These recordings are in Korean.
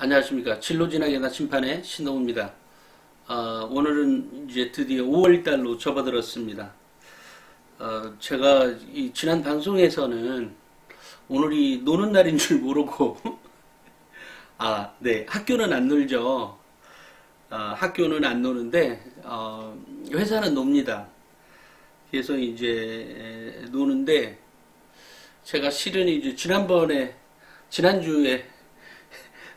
안녕하십니까. 진로진학의 나침판의 신동우입니다. 오늘은 이제 드디어 5월달로 접어들었습니다. 제가 지난 방송에서는 오늘이 노는 날인 줄 모르고 네, 학교는 안 놀죠. 학교는 안 노는데 회사는 놉니다. 그래서 이제 노는데 제가 실은 이제 지난주에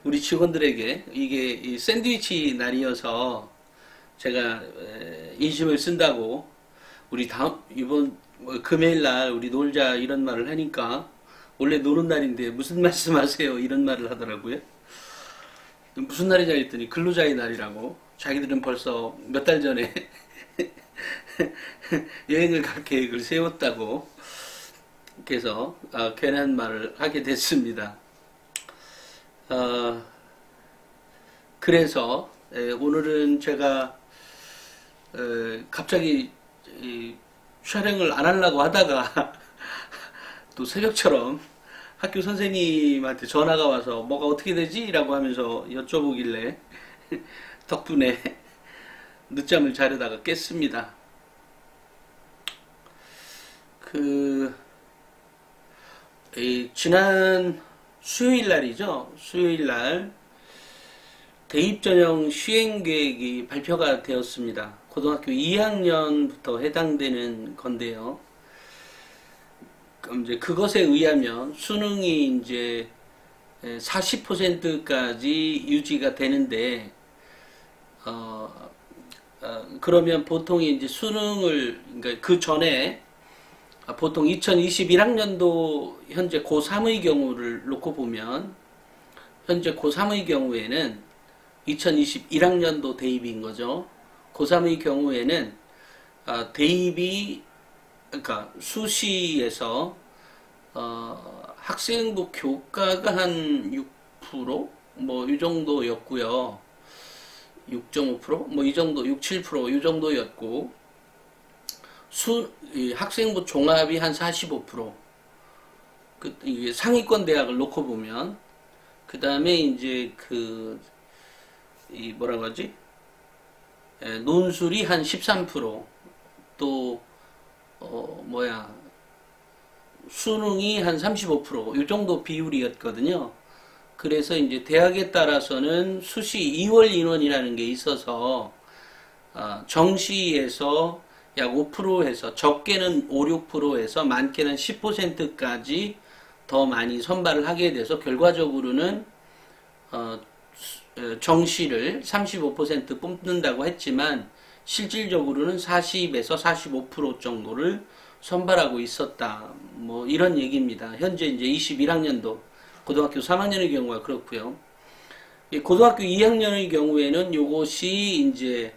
우리 직원들에게 이게 이 샌드위치 날이어서 제가 인심을 쓴다고 우리 이번 금요일 날 우리 놀자 이런 말을 하니까 원래 노는 날인데 무슨 말씀하세요 이런 말을 하더라고요. 무슨 날이냐 했더니 근로자의 날이라고. 자기들은 벌써 몇 달 전에 여행을 갈 계획을 세웠다고. 그래서 괜한 말을 하게 됐습니다. 그래서 오늘은 제가 갑자기 촬영을 안 하려고 하다가 또 새벽처럼 학교 선생님한테 전화가 와서 뭐가 어떻게 되지? 라고 하면서 여쭤보길래 덕분에 늦잠을 자려다가 깼습니다. 지난 수요일 날이죠. 수요일 날 대입전형 시행계획이 발표가 되었습니다. 고등학교 2학년부터 해당되는 건데요. 이제 그것에 의하면 수능이 이제 40%까지 유지가 되는데, 그러면 보통 이제 수능을, 그러니까 그 전에 보통 2021학년도 현재 고3의 경우를 놓고 보면, 현재 고3의 경우에는 2021학년도 대입인 거죠. 고3의 경우에는 대입이, 그러니까 수시에서 학생부 교과가 한 6%? 뭐 이 정도였고요. 6.5%? 뭐 이 정도, 6, 7%? 이 정도였고, 학생부 종합이 한 45%. 이게 상위권 대학을 놓고 보면, 그 다음에 이제 뭐라 그러지? 논술이 한 13%. 또, 수능이 한 35%. 이 정도 비율이었거든요. 그래서 이제 대학에 따라서는 수시 2월 인원이라는 게 있어서, 정시에서 약 5% 해서 적게는 5, 6% 해서 많게는 10%까지 더 많이 선발을 하게 돼서 결과적으로는 정시를 35% 뽑는다고 했지만 실질적으로는 40에서 45% 정도를 선발하고 있었다. 뭐 이런 얘기입니다. 현재 이제 21학년도 고등학교 3학년의 경우가 그렇고요. 고등학교 2학년의 경우에는 요것이 이제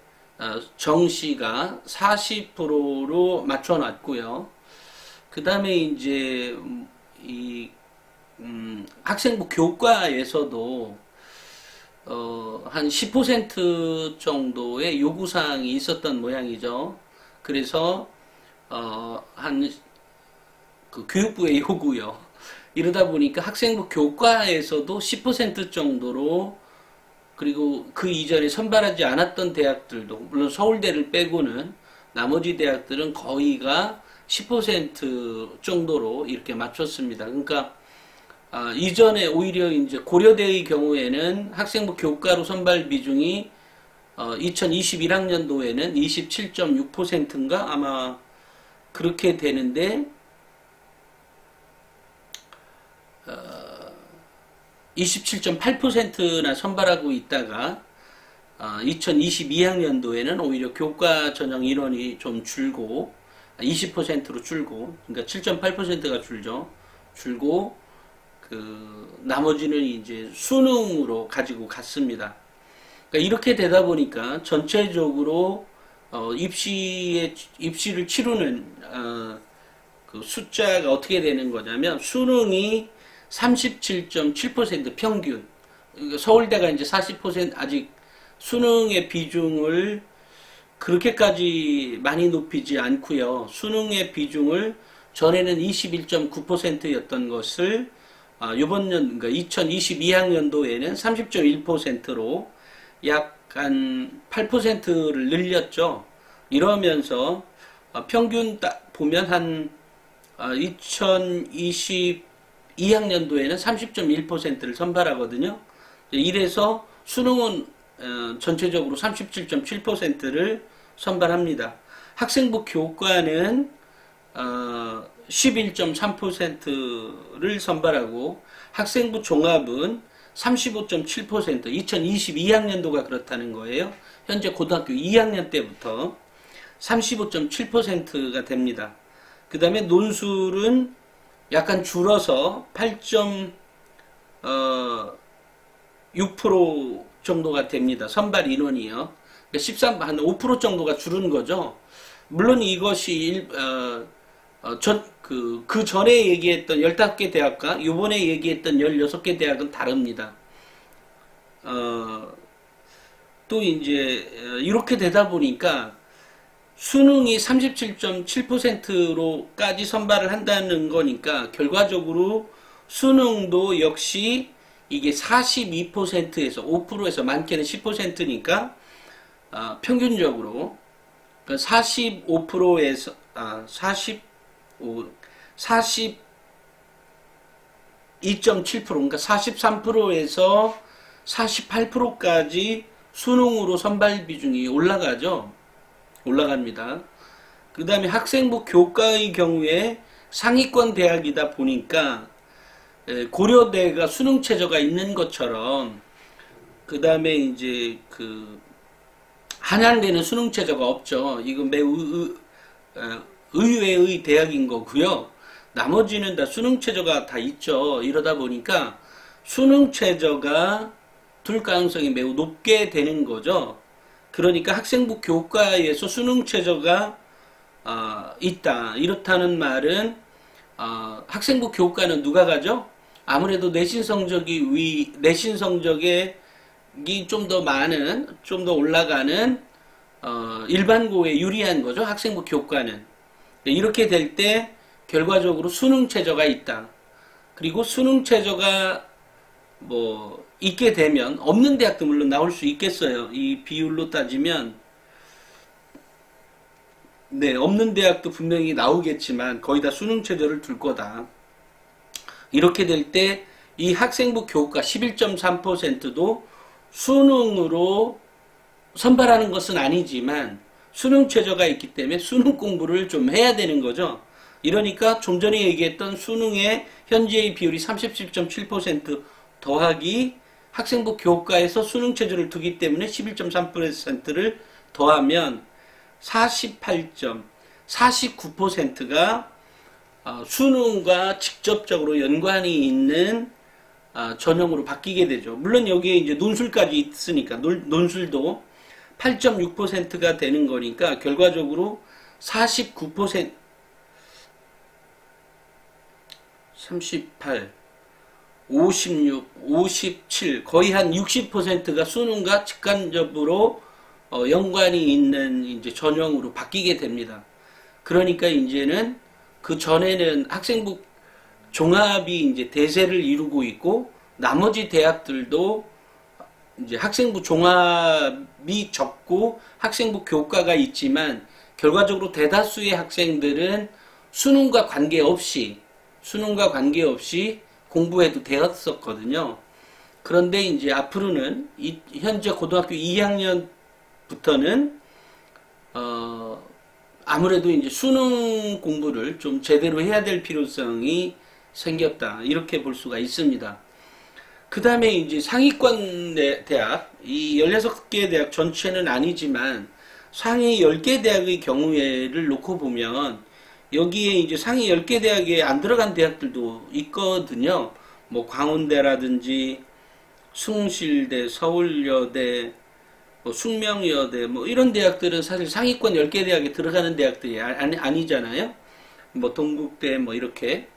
정시가 40%로 맞춰놨고요. 그 다음에 이제 학생부 교과에서도 한 10% 정도의 요구사항이 있었던 모양이죠. 그래서 교육부의 요구요. 이러다 보니까 학생부 교과에서도 10% 정도로, 그리고 그 이전에 선발하지 않았던 대학들도, 물론 서울대를 빼고는 나머지 대학들은 거의가 10% 정도로 이렇게 맞췄습니다. 그러니까 이전에 오히려 이제 고려대의 경우에는 학생부 교과로 선발 비중이 2021학년도에는 27.6%인가 아마 그렇게 되는데, 27.8%나 선발하고 있다가 2022학년도에는 오히려 교과 전형 인원이 좀 줄고 20%로 줄고, 그러니까 7.8%가 줄고 나머지는 이제 수능으로 가지고 갔습니다. 그러니까 이렇게 되다 보니까 전체적으로 입시를 치르는 그 숫자가 어떻게 되는 거냐면, 수능이 37.7% 평균. 서울대가 이제 40% 아직 수능의 비중을 그렇게까지 많이 높이지 않고요. 수능의 비중을 전에는 21.9%였던 것을 이번 그러니까 2022학년도에는 30.1%로 약 한 8%를 늘렸죠. 이러면서 평균 딱 보면 한 2022학년도에는 30.1%를 선발하거든요. 이래서 수능은 전체적으로 37.7%를 선발합니다. 학생부 교과는 11.3%를 선발하고 학생부 종합은 35.7% 2022학년도가 그렇다는 거예요. 현재 고등학교 2학년 때부터 35.7%가 됩니다. 그 다음에 논술은 약간 줄어서 8.6% 정도가 됩니다. 선발 인원이요. 그러니까 한 5% 정도가 줄은 거죠. 물론 이것이 그 전에 얘기했던 15개 대학과 요번에 얘기했던 16개 대학은 다릅니다. 또 이제 이렇게 되다 보니까 수능이 37.7%로까지 선발을 한다는 거니까 결과적으로 수능도 역시 이게 42%에서 5%에서 많게는 10%니까 평균적으로 45%에서 42.7% 그러니까 43%에서 48%까지 수능으로 선발 비중이 올라갑니다. 그 다음에 학생부 교과의 경우에 상위권 대학이다 보니까 고려대가 수능 최저가 있는 것처럼 그 다음에 이제 그 한양대는 수능 최저가 없죠. 이건 매우 의외의 대학인 거고요. 나머지는 다 수능 최저가 다 있죠. 이러다 보니까 수능 최저가 둘 가능성이 매우 높게 되는 거죠. 그러니까 학생부 교과에서 수능 최저가 있다. 이렇다는 말은 학생부 교과는 누가 가죠? 아무래도 내신 성적이 좀 더 많은, 좀 더 올라가는 일반고에 유리한 거죠. 학생부 교과는. 이렇게 될 때 결과적으로 수능 최저가 있다. 그리고 수능 최저가 뭐 있게 되면 없는 대학도 물론 나올 수 있겠어요. 이 비율로 따지면 네, 없는 대학도 분명히 나오겠지만 거의 다 수능 최저를 둘 거다. 이렇게 될 때 이 학생부 교과 11.3%도 수능으로 선발하는 것은 아니지만 수능 최저가 있기 때문에 수능 공부를 좀 해야 되는 거죠. 이러니까 좀 전에 얘기했던 수능의 현재의 비율이 37.7% 더하기 학생부 교과에서 수능 최저를 두기 때문에 11.3%를 더하면 49%가 수능과 직접적으로 연관이 있는 전형으로 바뀌게 되죠. 물론 여기에 이제 논술까지 있으니까 논술도 8.6%가 되는 거니까 결과적으로 49% 38 56, 57 거의 한 60%가 수능과 직간접으로 연관이 있는 이제 전형으로 바뀌게 됩니다. 그러니까 이제는 그 전에는 학생부 종합이 이제 대세를 이루고 있고 나머지 대학들도 이제 학생부 종합이 적고 학생부 교과가 있지만 결과적으로 대다수의 학생들은 수능과 관계없이 공부해도 되었었거든요. 그런데 이제 앞으로는 현재 고등학교 2학년부터는 아무래도 이제 수능 공부를 좀 제대로 해야 될 필요성이 생겼다. 이렇게 볼 수가 있습니다. 그 다음에 이제 상위권 대학, 이 16개 대학 전체는 아니지만 상위 10개 대학의 경우에를 놓고 보면 여기에 이제 상위 10개 대학에 안 들어간 대학들도 있거든요. 뭐 광운대라든지 숭실대, 서울여대, 뭐 숙명여대 뭐 이런 대학들은 사실 상위권 10개 대학에 들어가는 대학들이 아니잖아요. 뭐 동국대 뭐 이렇게.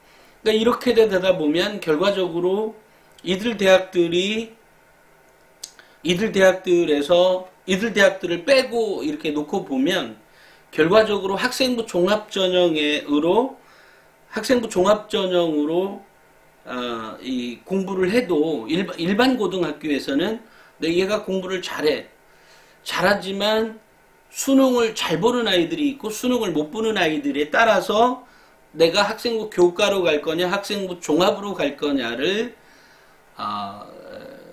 그러니까 이렇게 되다 보면 결과적으로 이들 대학들을 빼고 이렇게 놓고 보면 결과적으로 학생부 종합전형으로 이 공부를 해도 일반 고등학교에서는 얘가 공부를 잘하지만 수능을 잘 보는 아이들이 있고 수능을 못 보는 아이들에 따라서 내가 학생부 교과로 갈 거냐 학생부 종합으로 갈 거냐를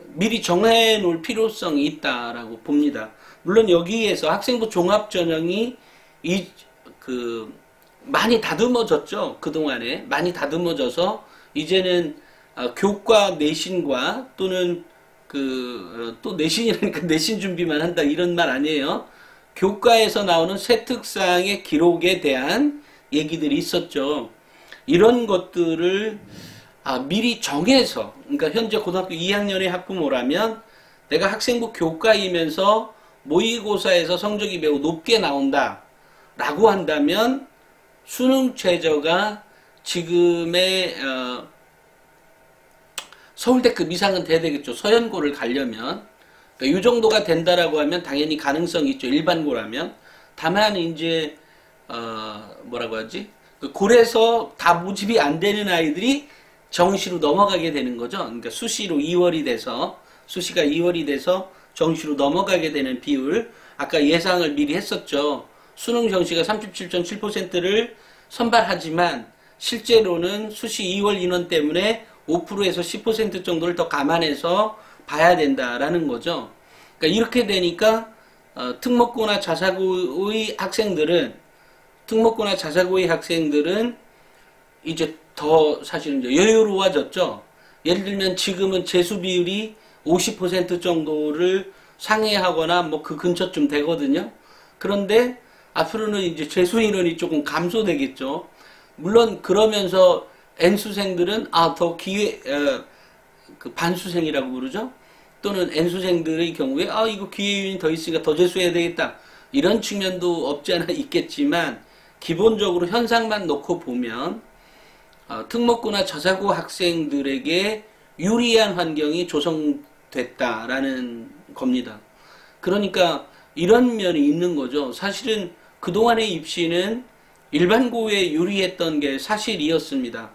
미리 정해 놓을 필요성이 있다라고 봅니다. 물론 여기에서 학생부 종합 전형이 많이 다듬어졌죠. 그동안에 많이 다듬어져서 이제는 교과 내신과 또는 또 내신이라니까 내신 준비만 한다 이런 말 아니에요. 교과에서 나오는 세특상의 기록에 대한 얘기들이 있었죠. 이런 것들을 미리 정해서, 그러니까 현재 고등학교 2학년의 학부모라면 내가 학생부 교과이면서 모의고사에서 성적이 매우 높게 나온다 라고 한다면 수능 최저가 지금의 서울대급 이상은 돼야 되겠죠. 서연고를 가려면. 그러니까 이 정도가 된다라고 하면 당연히 가능성이 있죠. 일반고라면. 다만 이제 뭐라고 하지? 고래서 다 모집이 안 되는 아이들이 정시로 넘어가게 되는 거죠. 그러니까 수시가 2월이 돼서 정시로 넘어가게 되는 비율. 아까 예상을 미리 했었죠. 수능 정시가 37.7%를 선발하지만 실제로는 수시 2월 인원 때문에 5%에서 10% 정도를 더 감안해서 봐야 된다라는 거죠. 그러니까 이렇게 되니까 특목고나 자사고의 학생들은 이제 더 사실은 이제 여유로워졌죠. 예를 들면 지금은 재수 비율이 50% 정도를 상회하거나 뭐 그 근처쯤 되거든요. 그런데 앞으로는 이제 재수 인원이 조금 감소되겠죠. 물론 그러면서 N수생들은 더 반수생이라고 부르죠. 또는 N수생들의 경우에 이거 기회윤이 더 있으니까 더 재수해야 되겠다. 이런 측면도 없지 않아 있겠지만 기본적으로 현상만 놓고 보면 특목고나 자사고 학생들에게 유리한 환경이 조성됐다라는 겁니다. 그러니까 이런 면이 있는 거죠. 사실은 그동안의 입시는 일반고에 유리했던 게 사실이었습니다.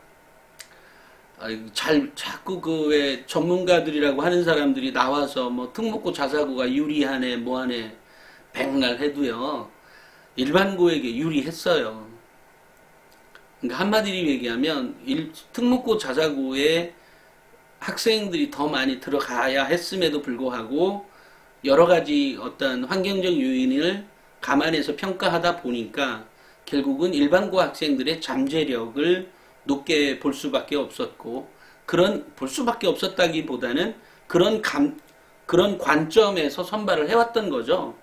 자꾸 왜 전문가들이라고 하는 사람들이 나와서 뭐 특목고 자사고가 유리하네 뭐하네 백날 해도요. 일반고에게 유리했어요. 그러니까 한마디로 얘기하면 특목고 자사고에 학생들이 더 많이 들어가야 했음에도 불구하고 여러 가지 어떤 환경적 요인을 감안해서 평가하다 보니까 결국은 일반고 학생들의 잠재력을 높게 볼 수밖에 없었고, 볼 수밖에 없었다기보다는 그런 관점에서 선발을 해왔던 거죠.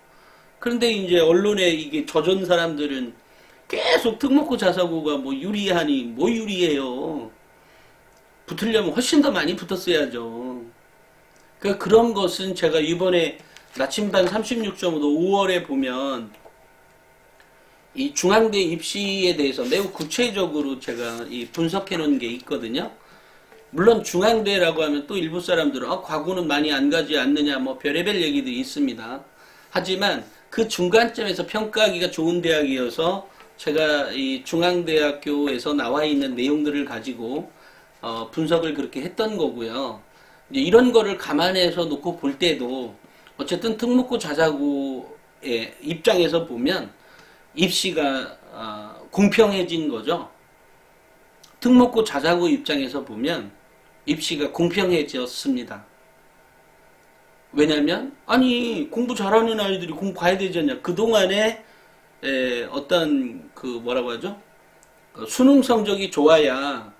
그런데 이제 언론에 이게 젖은 사람들은 계속 특목고 자사고가 뭐 유리하니 뭐 유리해요. 붙으려면 훨씬 더 많이 붙었어야죠. 그러니까 그런 것은 제가 이번에 나침반 36.5도 5월에 보면 이 중앙대 입시에 대해서 매우 구체적으로 제가 분석해 놓은 게 있거든요. 물론 중앙대라고 하면 또 일부 사람들은 과거는 많이 안 가지 않느냐 뭐 별의별 얘기들이 있습니다. 하지만 그 중간점에서 평가하기가 좋은 대학이어서 제가 이 중앙대학교에서 나와 있는 내용들을 가지고 분석을 그렇게 했던 거고요. 이제 이런 거를 감안해서 놓고 볼 때도 어쨌든 특목고 자사고의 입장에서 보면 입시가 공평해진 거죠. 특목고 자사고 입장에서 보면 입시가 공평해졌습니다. 왜냐면 공부 잘하는 아이들이 공부 가야 되지 않냐. 그동안에 어떤 뭐라고 하죠? 수능 성적이 좋아야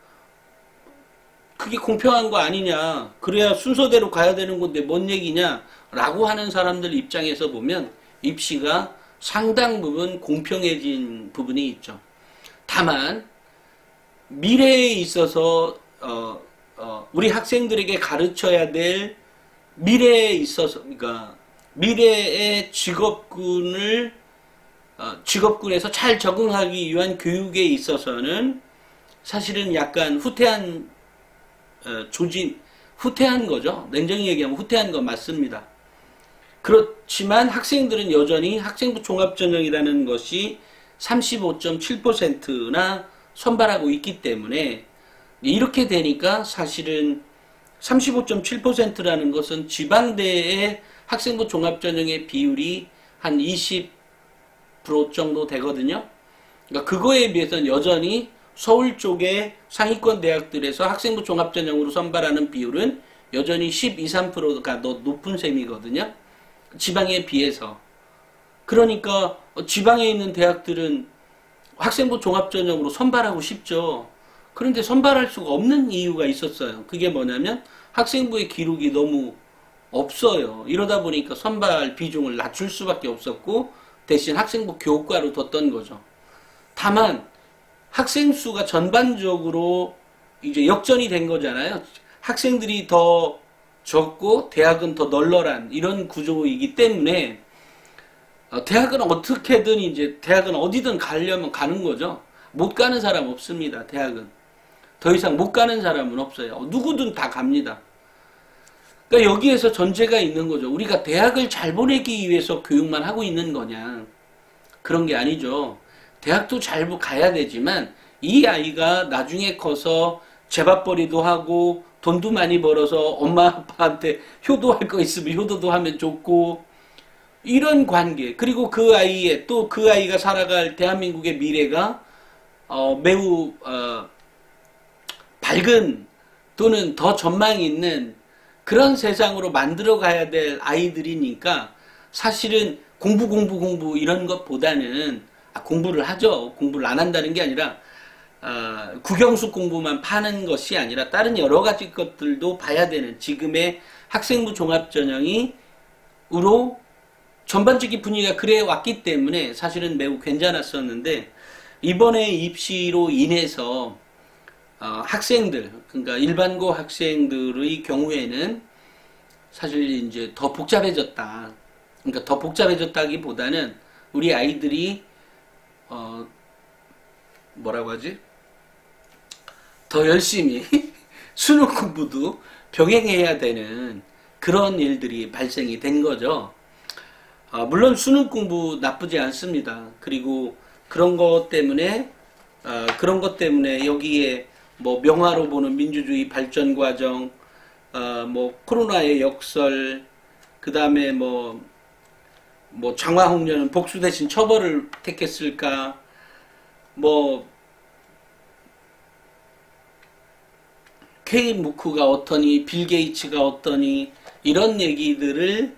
그게 공평한 거 아니냐. 그래야 순서대로 가야 되는 건데 뭔 얘기냐 라고 하는 사람들 입장에서 보면 입시가 상당 부분 공평해진 부분이 있죠. 다만 미래에 있어서 우리 학생들에게 가르쳐야 될 미래에 있어서, 그러니까 미래의 직업군에서 잘 적응하기 위한 교육에 있어서는 사실은 약간 후퇴한 후퇴한 거죠. 냉정히 얘기하면 후퇴한 건 맞습니다. 그렇지만 학생들은 여전히 학생부 종합전형이라는 것이 35.7%나 선발하고 있기 때문에 이렇게 되니까 사실은 35.7%라는 것은 지방대의 학생부 종합전형의 비율이 한 20% 정도 되거든요. 그러니까 그거에 비해서는 여전히 서울 쪽의 상위권 대학들에서 학생부 종합전형으로 선발하는 비율은 여전히 12, 13%가 더 높은 셈이거든요. 지방에 비해서. 그러니까 지방에 있는 대학들은 학생부 종합전형으로 선발하고 싶죠. 그런데 선발할 수가 없는 이유가 있었어요. 그게 뭐냐면 학생부의 기록이 너무 없어요. 이러다 보니까 선발 비중을 낮출 수밖에 없었고 대신 학생부 교과로 뒀던 거죠. 다만 학생 수가 전반적으로 이제 역전이 된 거잖아요. 학생들이 더 적고 대학은 더 널널한 이런 구조이기 때문에 대학은 어떻게든 이제 대학은 어디든 가려면 가는 거죠. 못 가는 사람 없습니다. 대학은 더 이상 못 가는 사람은 없어요. 누구든 다 갑니다. 그러니까 여기에서 전제가 있는 거죠. 우리가 대학을 잘 보내기 위해서 교육만 하고 있는 거냐? 그런 게 아니죠. 대학도 잘 가야 되지만 이 아이가 나중에 커서 재밥벌이도 하고 돈도 많이 벌어서 엄마 아빠한테 효도할 거 있으면 효도도 하면 좋고 이런 관계, 그리고 그 아이의 또 그 아이가 살아갈 대한민국의 미래가 매우 밝은 또는 더 전망이 있는 그런 세상으로 만들어 가야 될 아이들이니까 사실은 공부 이런 것보다는 공부를 하죠. 공부를 안 한다는 게 아니라 국영수 공부만 파는 것이 아니라 다른 여러 가지 것들도 봐야 되는 지금의 학생부 종합전형이 으로 전반적인 분위기가 그래 왔기 때문에 사실은 매우 괜찮았었는데 이번에 입시로 인해서 학생들, 그러니까 일반고 학생들의 경우에는 사실 이제 더 복잡해졌다. 그러니까 더 복잡해졌다기보다는 우리 아이들이 뭐라고 하지? 더 열심히 수능 공부도 병행해야 되는 그런 일들이 발생이 된 거죠. 물론 수능 공부 나쁘지 않습니다. 그리고 그런 것 때문에 여기에 뭐 명화로 보는 민주주의 발전 과정, 뭐 코로나의 역설, 그 다음에 뭐 장화홍련은 복수 대신 처벌을 택했을까, 뭐 K무크가 어떠니, 빌 게이츠가 어떠니 이런 얘기들을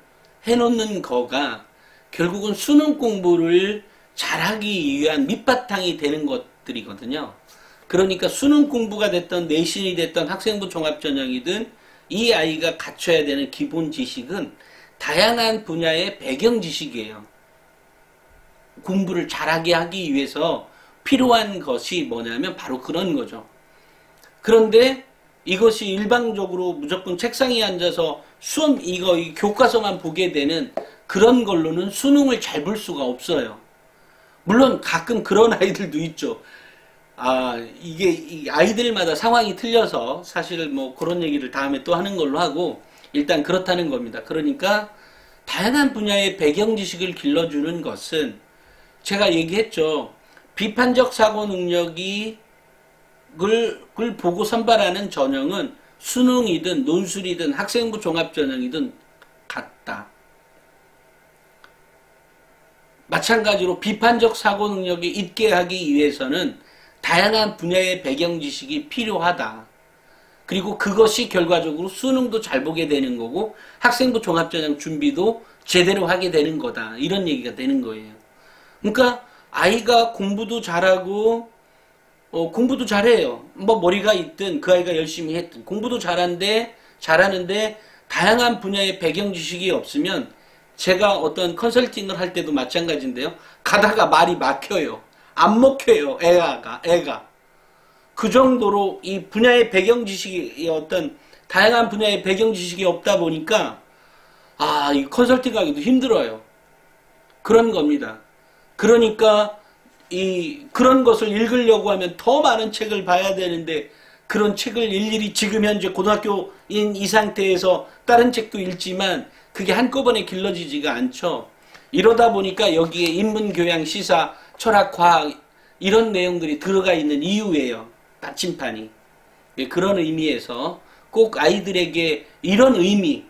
해놓는 거가 결국은 수능 공부를 잘하기 위한 밑바탕이 되는 것들이거든요. 그러니까 수능 공부가 됐던 내신이 됐던 학생부 종합전형이든 이 아이가 갖춰야 되는 기본 지식은 다양한 분야의 배경 지식이에요. 공부를 잘하게 하기 위해서 필요한 것이 뭐냐면 바로 그런 거죠. 그런데 이것이 일방적으로 무조건 책상에 앉아서 이거 교과서만 보게 되는 그런 걸로는 수능을 잘 볼 수가 없어요. 물론 가끔 그런 아이들도 있죠. 이게 아이들마다 상황이 틀려서 사실 뭐 그런 얘기를 다음에 또 하는 걸로 하고 일단 그렇다는 겁니다. 그러니까 다양한 분야의 배경 지식을 길러주는 것은 제가 얘기했죠. 비판적 사고 능력을 보고 선발하는 전형은 수능이든 논술이든 학생부 종합전형이든 같다. 마찬가지로 비판적 사고 능력이 있게 하기 위해서는 다양한 분야의 배경 지식이 필요하다. 그리고 그것이 결과적으로 수능도 잘 보게 되는 거고 학생부 종합전형 준비도 제대로 하게 되는 거다. 이런 얘기가 되는 거예요. 그러니까 아이가 공부도 잘하고 공부도 잘해요. 뭐 머리가 있든 그 아이가 열심히 했든 공부도 잘하는데 다양한 분야의 배경 지식이 없으면 제가 어떤 컨설팅을 할 때도 마찬가지인데요. 가다가 말이 막혀요. 안 먹혀요. 애가. 그 정도로 이 분야의 배경 지식이 어떤 다양한 분야의 배경 지식이 없다 보니까 이 컨설팅 하기도 힘들어요. 그런 겁니다. 그러니까 그런 것을 읽으려고 하면 더 많은 책을 봐야 되는데 그런 책을 일일이 지금 현재 고등학교인 이 상태에서 다른 책도 읽지만 그게 한꺼번에 길러지지가 않죠. 이러다 보니까 여기에 인문, 교양, 시사, 철학, 과학 이런 내용들이 들어가 있는 이유예요. 받침판이. 예, 그런 의미에서 꼭 아이들에게 이런 의미,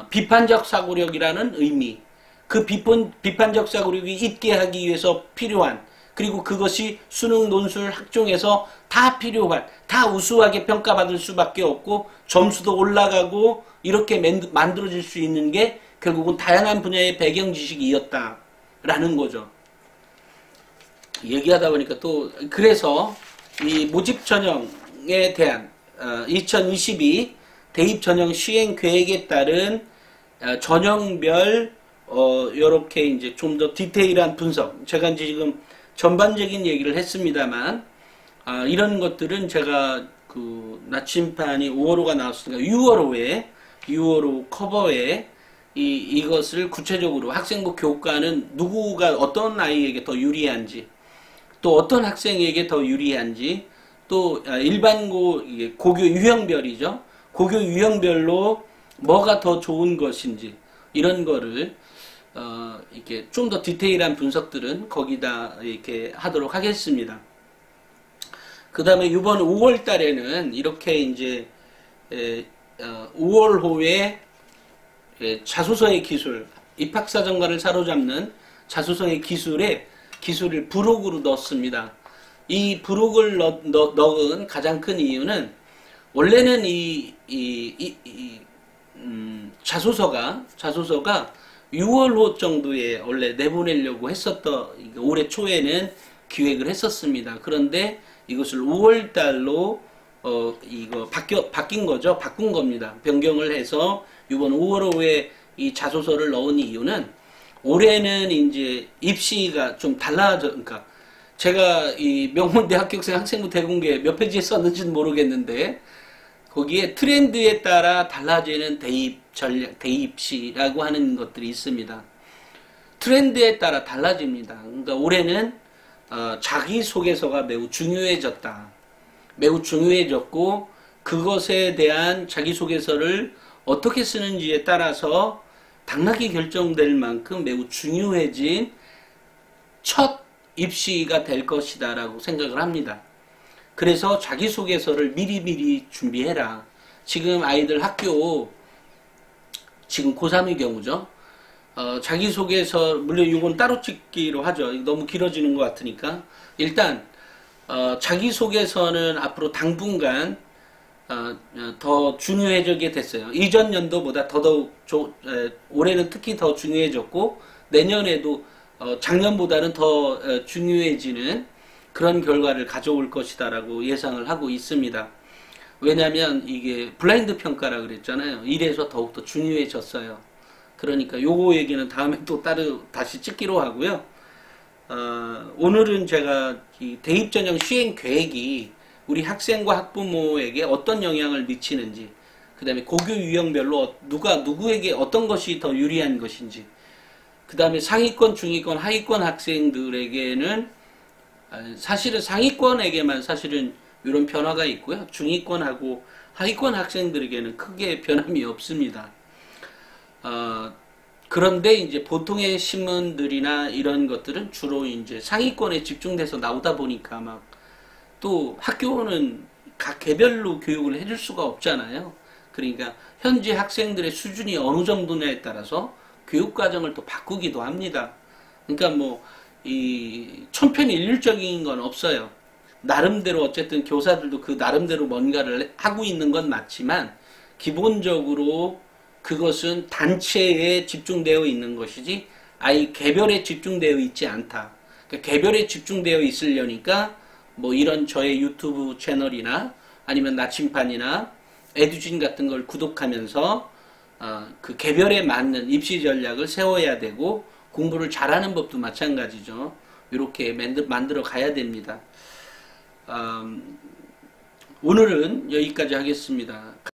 비판적 사고력이라는 의미, 그 비판적 사고력이 있게 하기 위해서 필요한, 그리고 그것이 수능, 논술, 학종에서 다 필요한, 다 우수하게 평가받을 수밖에 없고 점수도 올라가고 이렇게 만들어질 수 있는 게 결국은 다양한 분야의 배경 지식이었다라는 거죠. 얘기하다 보니까 또 그래서 이 모집 전형에 대한 2022 대입 전형 시행 계획에 따른 전형별 요렇게 이제 좀 더 디테일한 분석, 제가 이제 지금 전반적인 얘기를 했습니다만 이런 것들은 제가 그 나침판이 5월호가 나왔으니까 6월호 커버에 이것을 구체적으로 학생부 교과는 누구가 어떤 아이에게 더 유리한지, 또 어떤 학생에게 더 유리한지, 또 일반고 고교 유형별이죠. 고교 유형별로 뭐가 더 좋은 것인지 이런 거를 이렇게 좀 더 디테일한 분석들은 거기다 이렇게 하도록 하겠습니다. 그 다음에 이번 5월 달에는 이렇게 이제 5월호에 자소서의 기술, 입학사정관을 사로잡는 자소서의 기술을 부록으로 넣었습니다. 이 부록을 넣은 가장 큰 이유는 원래는 자소서가 6월호 정도에 원래 내보내려고 올해 초에는 기획을 했었습니다. 그런데 이것을 5월 달로 바뀐 거죠. 바꾼 겁니다. 변경을 해서 이번 5월호에 이 자소서를 넣은 이유는 올해는 이제 입시가 좀 그러니까 제가 이 명문대 합격생 학생부 대공개 몇 페이지에 썼는지는 모르겠는데 거기에 트렌드에 따라 달라지는 대입 전략, 대입시라고 하는 것들이 있습니다. 트렌드에 따라 달라집니다. 그러니까 올해는 자기소개서가 매우 중요해졌다. 매우 중요해졌고 그것에 대한 자기소개서를 어떻게 쓰는지에 따라서 당락이 결정될 만큼 매우 중요해진 첫 입시가 될 것이다 라고 생각을 합니다. 그래서 자기소개서를 미리미리 준비해라. 지금 아이들 학교 지금 고3의 경우죠. 자기소개서 물론 이건 따로 찍기로 하죠. 너무 길어지는 것 같으니까 일단 자기소개서는 앞으로 당분간 더 중요해지게 됐어요. 이전 연도보다 더더욱 올해는 특히 더 중요해졌고 내년에도 작년보다는 더 중요해지는 그런 결과를 가져올 것이다라고 예상을 하고 있습니다. 왜냐하면 이게 블라인드 평가라 그랬잖아요. 이래서 더욱더 중요해졌어요. 그러니까 요거 얘기는 다음에 또 다시 찍기로 하고요. 오늘은 제가 이 대입전형 시행 계획이 우리 학생과 학부모에게 어떤 영향을 미치는지, 그 다음에 고교 유형별로 누구에게 어떤 것이 더 유리한 것인지, 그 다음에 상위권, 중위권, 하위권 학생들에게는 사실은 상위권에게만 사실은 이런 변화가 있고요. 중위권하고 하위권 학생들에게는 크게 변함이 없습니다. 그런데 이제 보통의 신문들이나 이런 것들은 주로 이제 상위권에 집중돼서 나오다 보니까 또 학교는 각 개별로 교육을 해줄 수가 없잖아요. 그러니까 현재 학생들의 수준이 어느 정도냐에 따라서 교육과정을 또 바꾸기도 합니다. 그러니까 이 천편일률적인 건 없어요. 나름대로 어쨌든 교사들도 그 나름대로 뭔가를 하고 있는 건 맞지만 기본적으로 그것은 단체에 집중되어 있는 것이지 아이 개별에 집중되어 있지 않다. 그러니까 개별에 집중되어 있으려니까 이런 저의 유튜브 채널이나 아니면 나침판이나 에듀진 같은 걸 구독하면서 그 개별에 맞는 입시 전략을 세워야 되고 공부를 잘하는 법도 마찬가지죠. 이렇게 만들어 가야 됩니다. 오늘은 여기까지 하겠습니다.